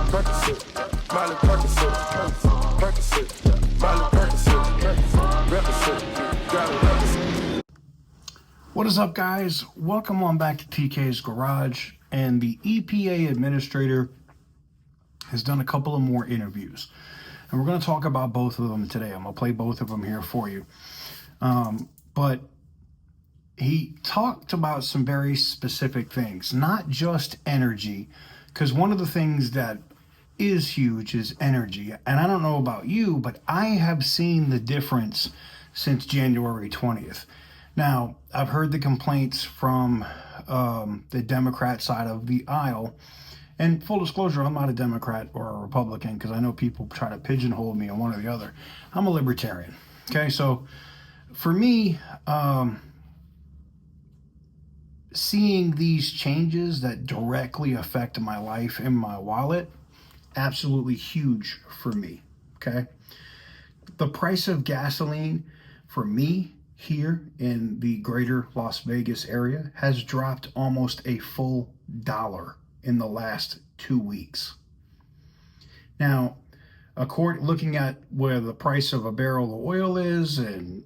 Percocet, Miley Percocet, Percocet, Miley Percocet, Percocet, got it, Percocet. What is up, guys? Welcome on back to TK's Garage. And the EPA administrator has done a couple of more interviews. And we're going to talk about both of them today. I'm going to play both of them here for you. But he talked about some very specific things, not just energy, because one of the things that is huge is energy. And I don't know about you, but I have seen the difference since January 20th. Now, I've heard the complaints from the Democrat side of the aisle. And full disclosure, I'm not a Democrat or a Republican, because I know people try to pigeonhole me on one or the other. I'm a libertarian. Okay, so for me, seeing these changes that directly affect my life and my wallet, absolutely huge for me. Okay, the price of gasoline for me here in the greater Las Vegas area has dropped almost a full $1 in the last 2 weeks. Now, looking at where the price of a barrel of oil is, and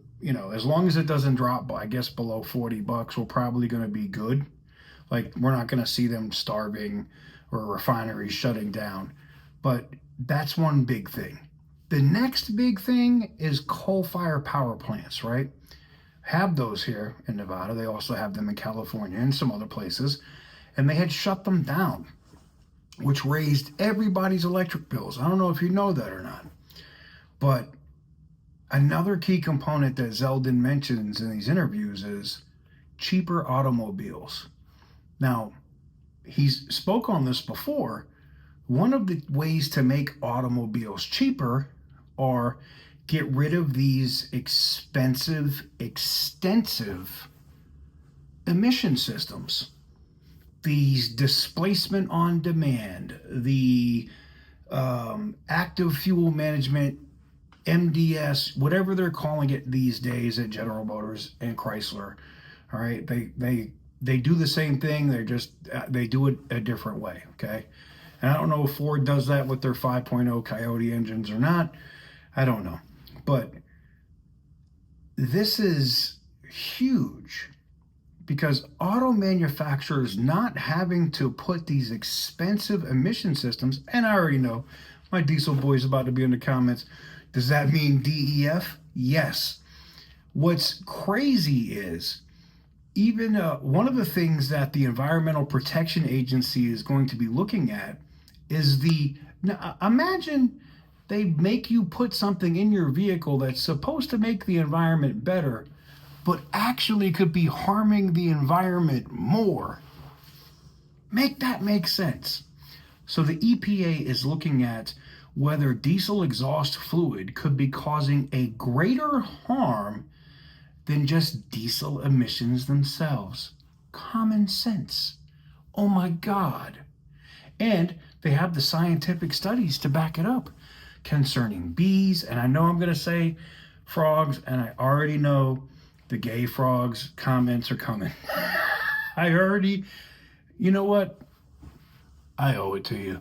as long as it doesn't drop, I guess, below $40, we're probably going to be good. Like, we're not going to see them starving or refineries shutting down. But that's one big thing. The next big thing is coal-fired power plants, right? Have those here in Nevada. They also have them in California and some other places. And they had shut them down, which raised everybody's electric bills. I don't know if you know that or not. But another key component that Zeldin mentions in these interviews is cheaper automobiles. Now, he's spoke on this before. One of the ways to make automobiles cheaper are get rid of these expensive, extensive emission systems. These displacement on demand, the active fuel management, MDS, whatever they're calling it these days at General Motors and Chrysler. All right, they do the same thing. They do it a different way. Okay, and I don't know if Ford does that with their 5.0 Coyote engines or not. I don't know, but this is huge because auto manufacturers not having to put these expensive emission systems, and I already know my diesel boy's about to be in the comments. Does that mean DEF? Yes. What's crazy is even one of the things that the Environmental Protection Agency is going to be looking at is now imagine they make you put something in your vehicle that's supposed to make the environment better, but actually could be harming the environment more. Make that make sense. So the EPA is looking at whether diesel exhaust fluid could be causing a greater harm than just diesel emissions themselves. Common sense. Oh my God. And they have the scientific studies to back it up concerning bees. And I know I'm going to say frogs, and I already know the gay frogs comments are coming. You know what? I owe it to you.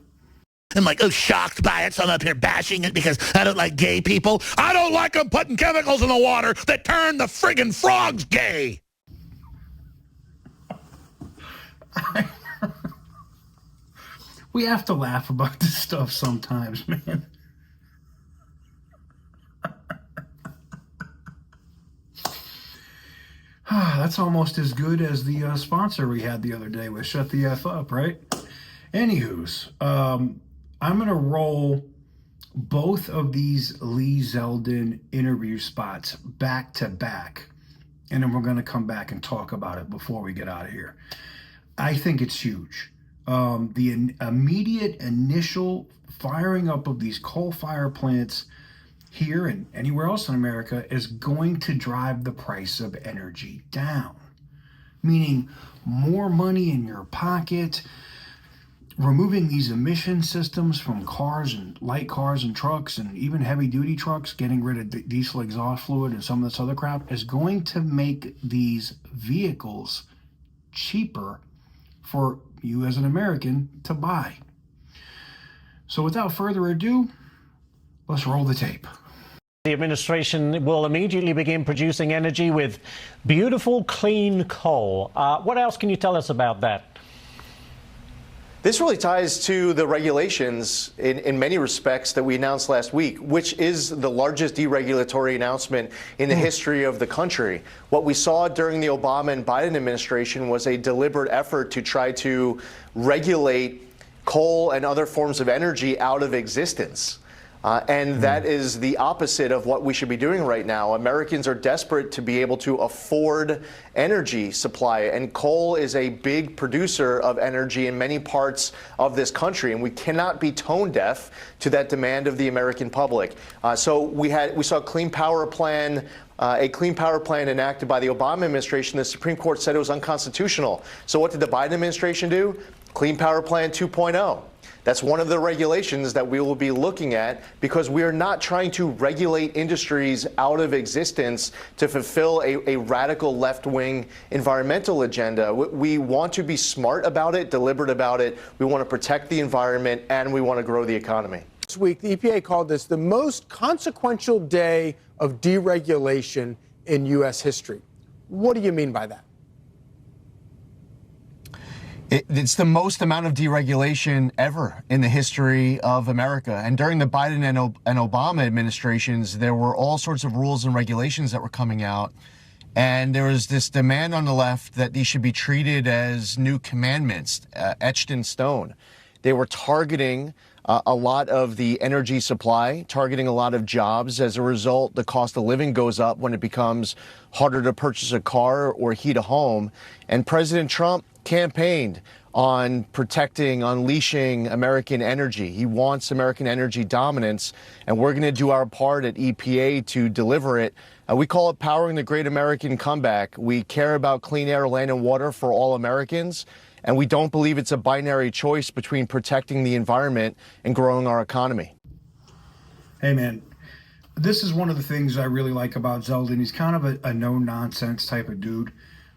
I'm like, shocked by it, so I'm up here bashing it because I don't like gay people. I don't like them putting chemicals in the water that turn the friggin' frogs gay. We have to laugh about this stuff sometimes, man. That's almost as good as the sponsor we had the other day with Shut the F Up, right? Anywho's, I'm going to roll both of these Lee Zeldin interview spots back to back, and then we're going to come back and talk about it before we get out of here. I think it's huge. The immediate initial firing up of these coal-fired plants here and anywhere else in America is going to drive the price of energy down, meaning more money in your pocket. Removing these emission systems from cars and light cars and trucks and even heavy duty trucks, getting rid of diesel exhaust fluid and some of this other crap is going to make these vehicles cheaper for you as an American to buy. So without further ado, let's roll the tape. The administration will immediately begin producing energy with beautiful, clean coal. What else can you tell us about that? This really ties to the regulations in many respects that we announced last week, which is the largest deregulatory announcement in the history of the country. What we saw during the Obama and Biden administration was a deliberate effort to try to regulate coal and other forms of energy out of existence. And that is the opposite of what we should be doing right now. Americans are desperate to be able to afford energy supply, and coal is a big producer of energy in many parts of this country, and we cannot be tone deaf to that demand of the American public. So we saw a Clean Power Plan enacted by the Obama administration. The Supreme Court said it was unconstitutional. So what did the Biden administration do? Clean Power Plan 2.0. That's one of the regulations that we will be looking at, because we are not trying to regulate industries out of existence to fulfill a radical left-wing environmental agenda. We want to be smart about it, deliberate about it. We want to protect the environment, and we want to grow the economy. This week, the EPA called this the most consequential day of deregulation in U.S. history. What do you mean by that? It's the most amount of deregulation ever in the history of America. And during the Biden and Obama administrations, there were all sorts of rules and regulations that were coming out. And there was this demand on the left that these should be treated as new commandments, etched in stone. They were targeting a lot of the energy supply, targeting a lot of jobs. As a result, the cost of living goes up when it becomes harder to purchase a car or heat a home. And President Trump campaigned on protecting, unleashing American energy. He wants American energy dominance, and we're going to do our part at EPA to deliver it. We call it powering the great American comeback. We care about clean air, land, and water for all Americans, and we don't believe it's a binary choice between protecting the environment and growing our economy. Hey, man, this is one of the things I really like about Zeldin. He's kind of a no-nonsense type of dude.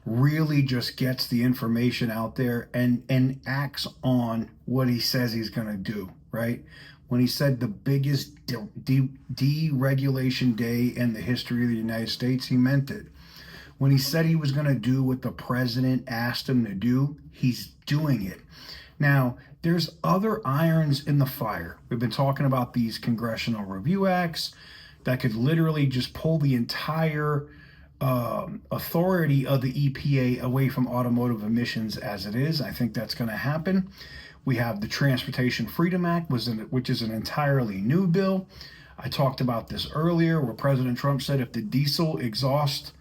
Really just gets the information out there and acts on what he says he's going to do, right? When he said the biggest deregulation day in the history of the United States, he meant it. When he said he was going to do what the president asked him to do, he's doing it. Now, there's other irons in the fire. We've been talking about these congressional review acts that could literally just pull the entire authority of the EPA away from automotive emissions as it is. I think that's going to happen. We have the Transportation Freedom Act, which is an entirely new bill. I talked about this earlier, where President Trump said if the Diesel Exhaust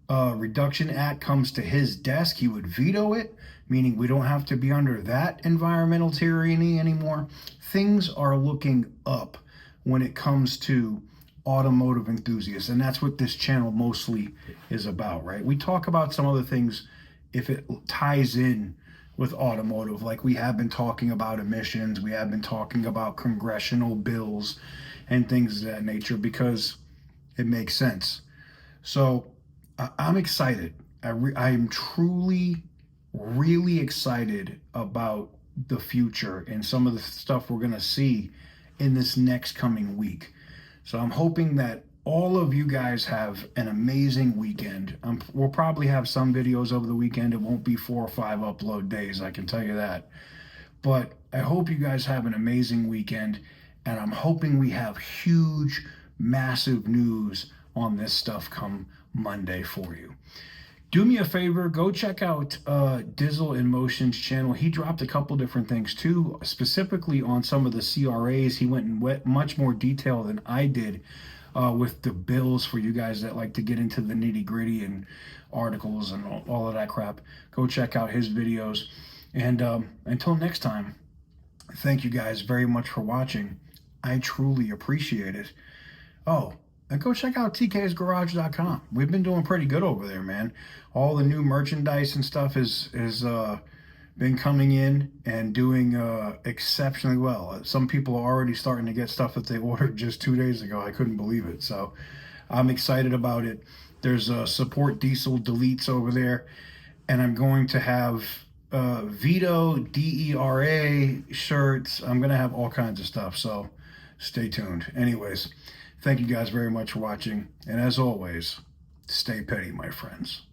Reduction Act comes to his desk, he would veto it, meaning we don't have to be under that environmental tyranny anymore. Things are looking up when it comes to automotive enthusiasts, and that's what this channel mostly is about, right? We talk about some other things if it ties in with automotive, like we have been talking about emissions, we have been talking about congressional bills and things of that nature, because it makes sense. So I'm excited. I am truly, really excited about the future and some of the stuff we're going to see in this next coming week. So I'm hoping that all of you guys have an amazing weekend. We'll probably have some videos over the weekend. It won't be 4 or 5 upload days, I can tell you that. But I hope you guys have an amazing weekend, and I'm hoping we have huge, massive news on this stuff come Monday for you. Do me a favor, go check out Dizzle in Motion's channel. He dropped a couple different things too, specifically on some of the CRAs. He went in much more detail than I did with the bills for you guys that like to get into the nitty gritty and articles and all of that crap. Go check out his videos. And until next time, thank you guys very much for watching. I truly appreciate it. Oh, and go check out tksgarage.com. We've been doing pretty good over there, man. All the new merchandise and stuff has been coming in and doing exceptionally well. Some people are already starting to get stuff that they ordered just 2 days ago. I couldn't believe it. So I'm excited about it. There's support diesel deletes over there, and I'm going to have Veto DERA shirts. I'm going to have all kinds of stuff, so stay tuned. Anyways, thank you guys very much for watching. And as always, stay petty, my friends.